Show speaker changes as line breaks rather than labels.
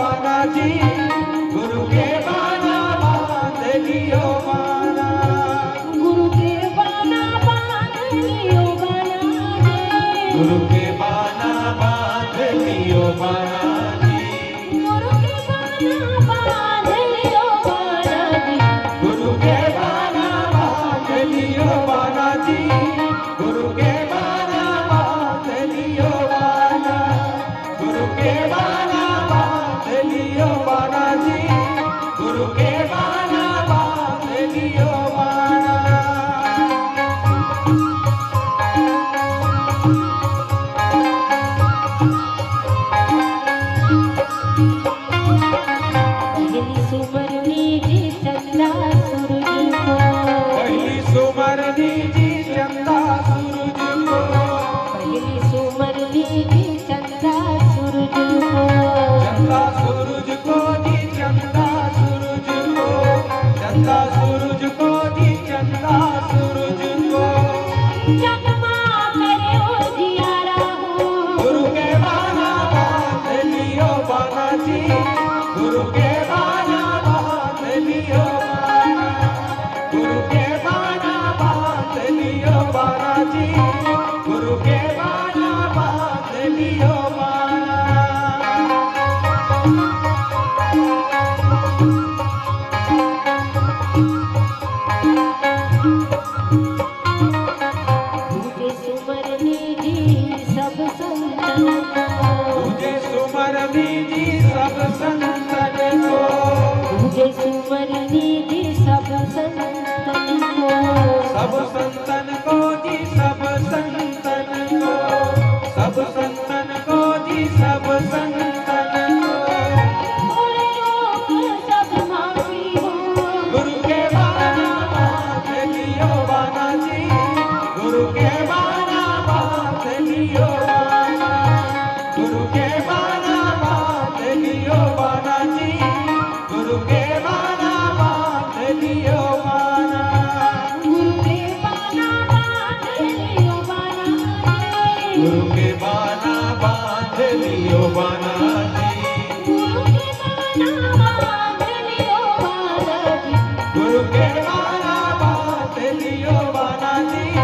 बाना जी, गुरु के बाना बांध लियो बाना।
गुरु के बाना बांध लियो बाना जी।
गुरु के बाना बांध लियो बाना जी।
गुरु के बाना बांध लियो बाना जी।
गुरु के बाना बांध लियो बाना जी। गुरु के बाना बांध लियो बाना। गुरु के बाना बांध लियो बाना जी। गुरु के बाना बांध लियो बाना।
पहली सुमरनी जी चंदा सूरज को।
पहली सुमरनी जी चंदा सूरज को।
पहली सुमरनी जी चंदा सूरज को।
चंदा सूरज को जी चंदा सूरज को। चंदा सूरज को जी चंदा सूरज को।
जगमा करे ओ जियारा हो।
गुरु के बाना बांध लियो बाना जी। गुरु के बाना बांध लियो बाना। गुरु के बाना बांध लियो बाना जी। गुरु के बाना बांध लियो बाना।
तुझे सुमरनी जी सब संतन को।
तुझे सुमरनी जी सब संतन को।
तुझे सुमरनी जी सब संतन को।
सब संतन को जी सब संतन को। सब संतन को जी सब संतन को।
थोड़े लोग सब माफी हो।
गुरु के बाना बांध लियो बाना जी। गुरु के बाना बांध लियो बाना। गुरु के बाना बांध लियो बाना जी। गुरु के बाना बांध लियो बाना।
गुरु के बाना बांध लियो बाना जी।
गुरु के बाना बांध लियो बाना जी।
गुरु के बाना बांध लियो बाना जी।
गुरु के बाना बांध लियो बाना जी।